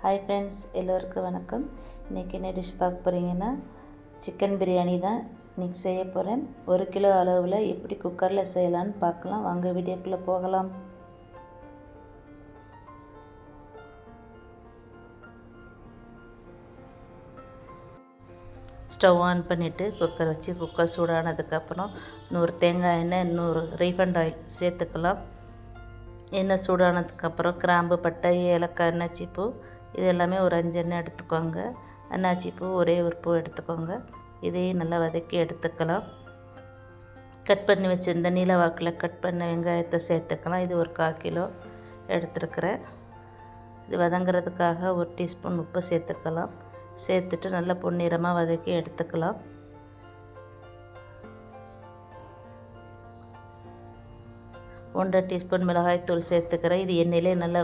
Hi friends, எல்லோருக்கும் வணக்கம். இன்றைக்கி என்ன டிஷ் பார்க்க போகிறீங்கன்னா, சிக்கன் பிரியாணி தான் இன்றைக்கி செய்ய போகிறேன். 1 கிலோ அளவில் எப்படி குக்கரில் செய்யலான்னு பார்க்கலாம். வாங்க வீடியோக்குள்ளே போகலாம். ஸ்டவ் ஆன் பண்ணிவிட்டு குக்கர் வச்சு குக்கர் சூடானதுக்கப்புறம் 100 தேங்காய் எண்ணெய், 100 ரீஃபண்ட் ஆயில் சேர்த்துக்கலாம். எண்ணெய் சூடானதுக்கப்புறம் கிராம்பு, பட்டை, ஏலக்காய், அன்னாச்சிப்பூ இது எல்லாமே ஒரு 5 எண்ணெய் எடுத்துக்கோங்க. அன்னாச்சிப்பூ ஒரே ஒரு பூ எடுத்துக்கோங்க. இதையும் நல்லா வதக்கி எடுத்துக்கலாம். கட் பண்ணி வச்சுருந்த நீல வாக்கில் கட் பண்ண வெங்காயத்தை சேர்த்துக்கலாம். இது ஒரு 1/4 கிலோ எடுத்துருக்கிறேன். இது வதங்கிறதுக்காக 1 டீஸ்பூன் உப்பு சேர்த்துக்கலாம். சேர்த்துட்டு நல்லா பொன்னிறமாக வதக்கி எடுத்துக்கலாம். ஒன்றரை டீஸ்பூன் மிளகாய்த்தூள் சேர்த்துக்கிறேன். இது எண்ணெயிலே நல்லா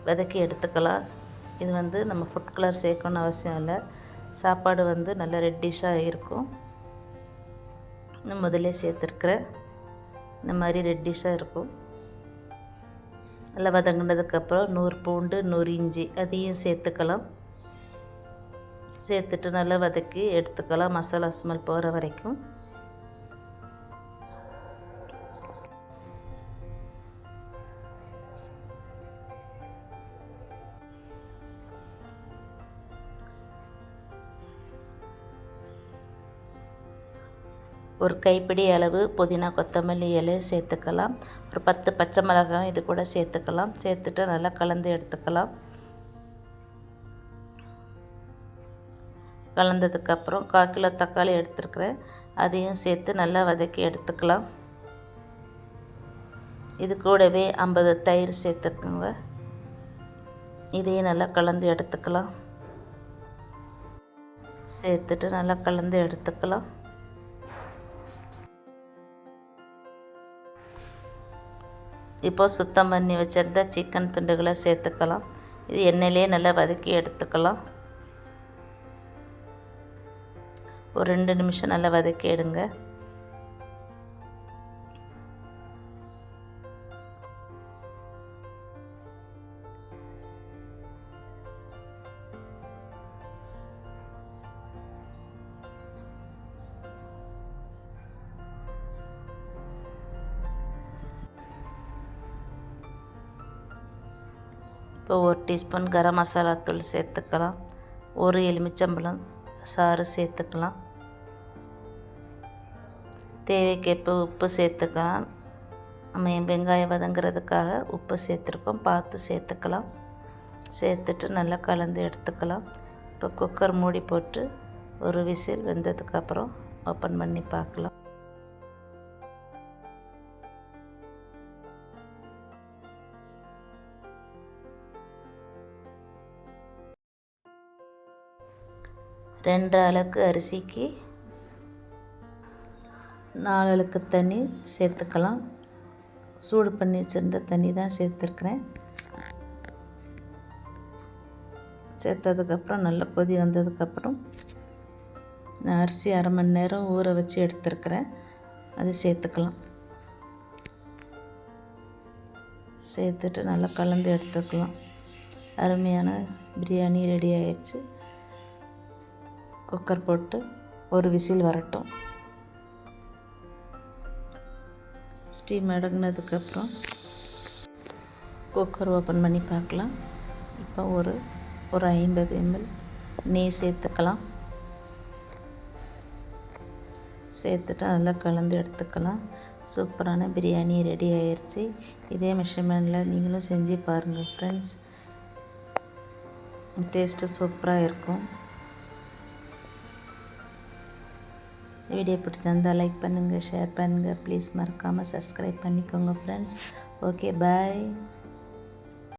வதக்கி எடுத்துக்கலாம். இது நம்ம ஃபுட் கலர் சேர்க்கணும்னு அவசியம் இல்லை. சாப்பாடு நல்லா ரெட்டிஷாக இருக்கும். நான் முதல்ல சேர்த்துருக்குறேன். இந்த மாதிரி ரெட்டிஷாக இருக்கும். நல்லா வதங்கினதுக்கப்புறம் 100 பூண்டு, 100 இஞ்சி அதையும் சேர்த்துக்கலாம். சேர்த்துட்டு நல்லா வதக்கி எடுத்துக்கலாம், மசாலா ஸ்மெல் போகிற வரைக்கும். ஒரு கைப்பிடி அளவு புதினா, கொத்தமல்லி இலை சேர்த்துக்கலாம். ஒரு 10 பச்சை மிளகாய் இது கூட சேர்த்துக்கலாம். சேர்த்துட்டு நல்லா கலந்து எடுத்துக்கலாம். கலந்ததுக்கப்புறம் 1/4 கிலோ தக்காளி எடுத்துருக்கிறேன். அதையும் சேர்த்து நல்லா வதக்கி எடுத்துக்கலாம். இது கூடவே 50 தயிர் சேர்த்துக்குங்க. இதையும் நல்லா கலந்து எடுத்துக்கலாம். சேர்த்துட்டு நல்லா கலந்து எடுத்துக்கலாம். இப்போது சுத்தம் பண்ணி வச்சுருந்த சிக்கன் துண்டுகளை சேர்த்துக்கலாம். இது எண்ணெயிலே நல்லா வதக்கி எடுத்துக்கலாம். ஒரு 2 நிமிஷம் நல்லா வதக்கி எடுங்க. இப்போ 1 டீஸ்பூன் கரம் மசாலா தூள் சேர்த்துக்கலாம். 1 எலுமிச்சம்பழம் சாறு சேர்த்துக்கலாம். தேவைக்கேற்ப உப்பு சேர்த்துக்கலாம். நம்ம வெங்காயம் வதங்கிறதுக்காக உப்பு சேர்த்துருக்கோம், பார்த்து சேர்த்துக்கலாம். சேர்த்துட்டு நல்லா கலந்து எடுத்துக்கலாம். இப்போ குக்கர் மூடி போட்டு ஒரு விசில் வெந்ததுக்கப்புறம் ஓப்பன் பண்ணி பார்க்கலாம். ரெண்டு அளவுக்கு அரிசிக்கு 4 அளவுக்கு தண்ணி சேர்த்துக்கலாம். சூடு பண்ணி வச்சுருந்த தண்ணி தான் சேர்த்துருக்குறேன். சேர்த்ததுக்கப்புறம் நல்லா கொதி வந்ததுக்கப்புறம் நான் அரிசி 1/2 மணி நேரம் ஊற வச்சு எடுத்துருக்கிறேன். அது சேர்த்துக்கலாம். சேர்த்துட்டு நல்லா கலந்து எடுத்துக்கலாம். அருமையான பிரியாணி ரெடி ஆயிடுச்சு. குக்கர் போட்டு ஒரு விசில் வரட்டும். ஸ்டீம் அடங்கினதுக்கப்புறம் குக்கர் ஓப்பன் பண்ணி பார்க்கலாம். இப்போ ஒரு 50 ml நெய் சேர்த்துக்கலாம். சேர்த்துட்டு நல்லா கலந்து எடுத்துக்கலாம். சூப்பரான பிரியாணி ரெடி ஆயிடுச்சு. இதே மெஷர்மெண்ட்டில் நீங்களும் செஞ்சு பாருங்கள் ஃப்ரெண்ட்ஸ். டேஸ்ட்டு சூப்பராக இருக்கும். வீடியோ பிடிச்சிருந்தால் லைக் பண்ணுங்கள், ஷேர் பண்ணுங்கள். ப்ளீஸ் மறக்காமல் சப்ஸ்கிரைப் பண்ணிக்கோங்க ஃப்ரெண்ட்ஸ். ஓகே, பாய்.